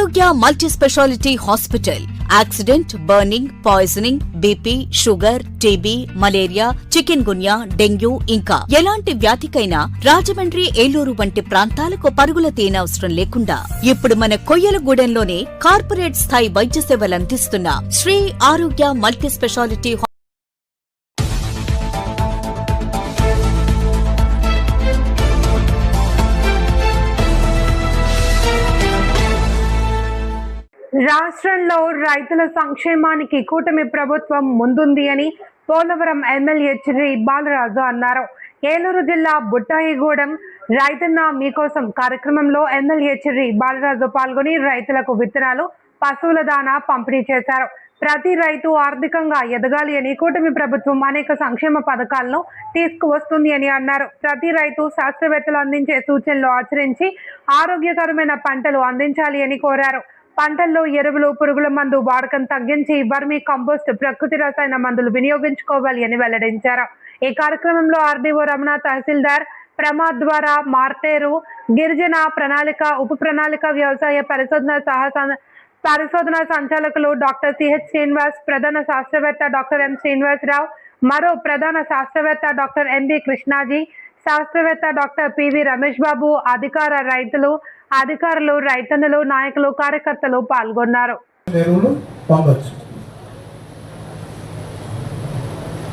ఆరోగ్య multi speciality hospital. Accident, burning, poisoning, BP, sugar, TB, malaria, chikungunya, dengue ఇంకా ఎలాంటి వ్యాధికైనా రాజమండ్రి, ఏలూరు వంటి ప్రాంతాలకు పరుగుల తీయనవసరం లేకుండా ఇప్పుడు మన కొయ్యలగూడెంలోనే కార్పొరేట్ స్థాయి వైద్య సేవలు అందిస్తున్న శ్రీ ఆరోగ్య మల్టీ స్పెషాలిటీ రాష్ట్రంలో రైతుల సంక్షేమానికి కూటమి ప్రభుత్వం ముందుంది అని పోలవరం ఎమ్మెల్యే చిర్రి బాలరాజు అన్నారు. ఏలూరు జిల్లా బుట్టాయిగూడెం రైతన్న మీకోసం కార్యక్రమంలో ఎమ్మెల్యే చిర్రి బాలరాజు పాల్గొని రైతులకు విత్తనాలు, పశువుల దాణా పంపిణీ చేశారు. ప్రతి రైతు ఆర్థికంగా ఎదగాలి అని కూటమి ప్రభుత్వం అనేక సంక్షేమ పథకాలను తీసుకువస్తుంది అని అన్నారు. ప్రతి రైతు శాస్త్రవేత్తలు అందించే సూచనలు ఆచరించి ఆరోగ్యకరమైన పంటలు అందించాలి అని కోరారు. పంటల్లో ఎరువులు, పురుగుల మందు వాడకం తగ్గించి వర్మీ కంపోస్ట్, ప్రకృతి రసాయన మందులు వినియోగించుకోవాలి అని వెల్లడించారు. ఈ కార్యక్రమంలో ఆర్డీఓ రమణ, తహసీల్దార్ ప్రమాద్ ద్వారా మార్టేరు, గిరిజన ప్రణాళిక, ఉప ప్రణాళిక, వ్యవసాయ పరిశోధన సంచాలకులు డాక్టర్ సిహెచ్ శ్రీనివాస్, ప్రధాన శాస్త్రవేత్త డాక్టర్ ఎం శ్రీనివాసరావు, మరో ప్రధాన శాస్త్రవేత్త డాక్టర్ ఎంబి కృష్ణాజీ, శాస్త్రవేత్త డాక్టర్ పివి రమేష్ బాబు, అధికారులు, రైతన్నలు, నాయకులు, కార్యకర్తలు పాల్గొన్నారు.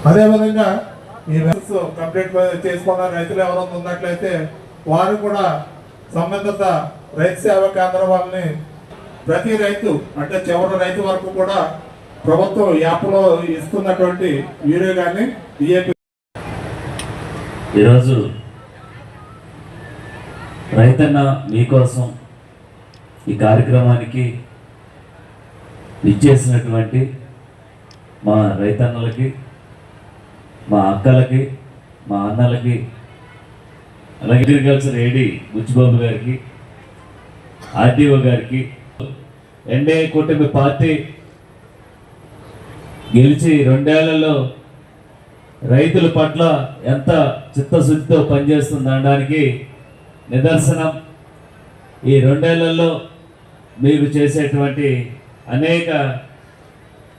అదేవిధంగా ఈ కంప్లీట్ చేసుకున్న రైతులు ఎవరైనా ఉన్నట్లయితే వారు కూడా సంబంధిత రైతు సేవా కేంద్రం వాళ్ళని ప్రతి రైతు అంటే చివరి రైతు వరకు కూడా ప్రభుత్వం యాప్లో ఇస్తున్నటువంటి వీడియో కానీ డిఏపి. ఈరోజు రైతన్న మీకోసం ఈ కార్యక్రమానికి ఇచ్చేసినటువంటి మా రైతన్నలకి, మా అక్కలకి, మా అన్నలకి, అలాగే అగ్రికల్చర్ ఏడీ బుచ్చిబాబు గారికి, ఆర్డీఓ గారికి, ఎన్డీఏ కూటమి పార్టీ గెలిచి 2 ఏళ్లలో రైతుల పట్ల ఎంత చిత్తశుద్ధితో పనిచేస్తుందనడానికి నిదర్శనం ఈ 2 ఏళ్లలో మీరు చేసేటువంటి అనేక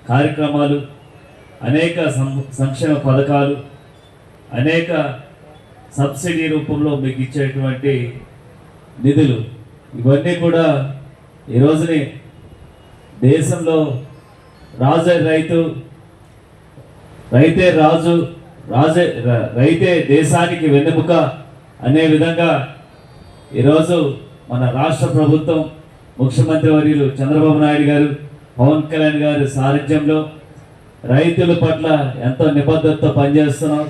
కార్యక్రమాలు, అనేక సంక్షేమ పథకాలు, అనేక సబ్సిడీ రూపంలో మీకు ఇచ్చేటువంటి నిధులు, ఇవన్నీ కూడా ఈ రోజుని దేశంలో రైతే రాజు, రైతే దేశానికి వెన్నెముక అనే విధంగా ఈరోజు మన రాష్ట్ర ప్రభుత్వం, ముఖ్యమంత్రి వర్యులు చంద్రబాబు నాయుడు గారు, పవన్ కళ్యాణ్ గారి సారథ్యంలో రైతుల పట్ల ఎంతో నిబద్ధతతో పనిచేస్తున్నాం.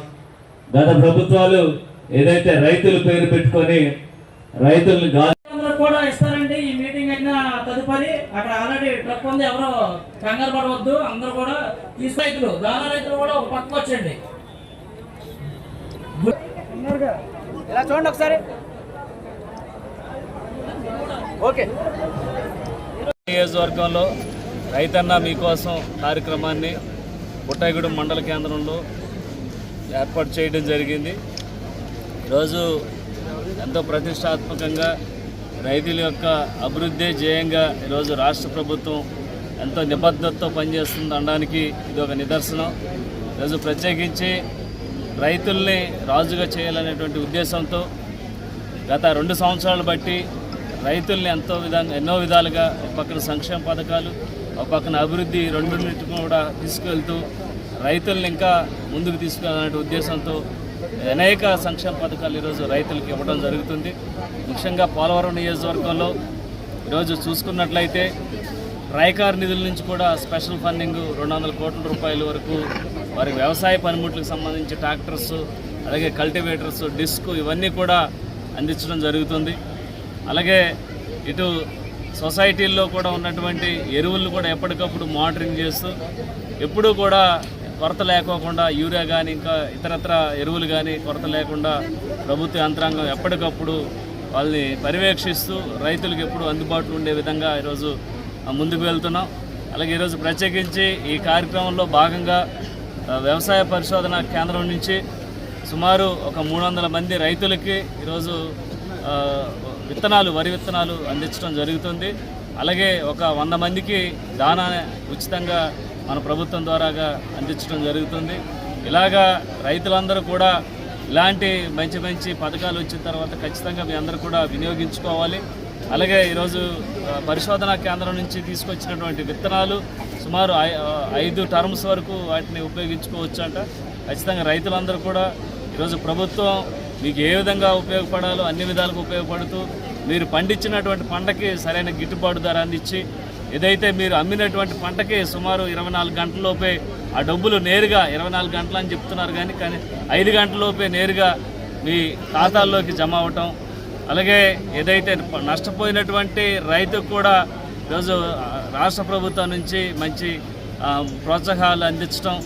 గత ప్రభుత్వాలు ఏదైతే రైతుల పేరు పెట్టుకొని రైతులను కూడా ఇస్తారండి. ఈ మీటింగ్ అయినా తదుపరి అక్కడ ఆల్రెడీ ట్రక్ ఉంది, ఎవరో కంగారు పడవద్దు, అందరూ కూడా రైతులు, దానా రైతులు కూడా ఒక పక్కకు వచ్చండి. ఇలా చూడండి ఒకసారి. ఓకే. నియోజకవర్గంలో రైతన్న మీకోసం కార్యక్రమాన్ని బుట్టాయిగూడెం మండల కేంద్రంలో ఏర్పాటు చేయడం జరిగింది. ఈరోజు ఎంతో ప్రతిష్టాత్మకంగా రైతుల యొక్క అభివృద్ధి ధ్యేయంగా ఈరోజు రాష్ట్ర ప్రభుత్వం ఎంతో నిబద్ధతతో పనిచేస్తుంది అనడానికి ఇది ఒక నిదర్శనం. ఈరోజు ప్రత్యేకించి రైతుల్ని రాజుగా చేయాలనేటువంటి ఉద్దేశంతో గత 2 సంవత్సరాలు బట్టి రైతుల్ని ఎన్నో విధాలుగా ఒక పక్కన సంక్షేమ పథకాలు, ఒక పక్కన అభివృద్ధి రెండింటిని కూడా తీసుకెళ్తూ రైతుల్ని ఇంకా ముందుకు తీసుకెళ్ళాలనే ఉద్దేశంతో అనేక సంక్షేమ పథకాలు ఈరోజు రైతులకు ఇవ్వడం జరుగుతుంది. ముఖ్యంగా పోలవరం నియోజకవర్గంలో ఈరోజు చూసుకున్నట్లయితే ట్రైకార్ నిధుల నుంచి కూడా స్పెషల్ ఫండింగ్ 200 కోట్ల రూపాయల వరకు వారికి వ్యవసాయ పనిముట్లకు సంబంధించి ట్రాక్టర్స్, అలాగే కల్టివేటర్స్, డిస్క్ ఇవన్నీ కూడా అందించడం జరుగుతుంది. అలాగే ఇటు సొసైటీల్లో కూడా ఉన్నటువంటి ఎరువులను కూడా ఎప్పటికప్పుడు మానిటరింగ్ చేస్తూ ఎప్పుడూ కూడా కొరత లేకోకుండా యూరియా కానీ ఇంకా ఇతరత్ర ఎరువులు కానీ కొరత లేకుండా ప్రభుత్వ యంత్రాంగం ఎప్పటికప్పుడు వాళ్ళని పర్యవేక్షిస్తూ రైతులకు ఎప్పుడు అందుబాటులో ఉండే విధంగా ఈరోజు ముందుకు వెళ్తున్నాం. అలాగే ఈరోజు ప్రత్యేకించి ఈ కార్యక్రమంలో భాగంగా వ్యవసాయ పరిశోధన కేంద్రం నుంచి సుమారు ఒక 300 మంది రైతులకి ఈరోజు వరి విత్తనాలు అందించడం జరుగుతుంది. అలాగే ఒక 100 మందికి దానా ఉచితంగా మన ప్రభుత్వం ద్వారాగా అందించడం జరుగుతుంది. ఇలాగా రైతులందరూ కూడా ఇలాంటి మంచి మంచి పథకాలు వచ్చిన తర్వాత ఖచ్చితంగా మీ అందరూ కూడా వినియోగించుకోవాలి. అలాగే ఈరోజు పరిశోధనా కేంద్రం నుంచి తీసుకొచ్చినటువంటి విత్తనాలు సుమారు 5 టర్మ్స్ వరకు వాటిని ఉపయోగించుకోవచ్చు అంట. ఖచ్చితంగా రైతులందరూ కూడా ఈరోజు ప్రభుత్వం మీకు ఏ విధంగా ఉపయోగపడాలో అన్ని విధాలుగా ఉపయోగపడుతూ మీరు పండించినటువంటి పంటకి సరైన గిట్టుబాటు ధర అందించి ఏదైతే మీరు అమ్మినటువంటి పంటకి సుమారు 24 గంటలలోపే ఆ డబ్బులు నేరుగా 24 గంటలు అని చెప్తున్నారు కానీ 5 గంటలలోపే నేరుగా మీ ఖాతాల్లోకి జమ అవటం, అలాగే ఏదైతే నష్టపోయినటువంటి రైతుకు కూడా ఈరోజు రాష్ట్ర ప్రభుత్వం నుంచి మంచి ప్రోత్సాహాలు అందించడం,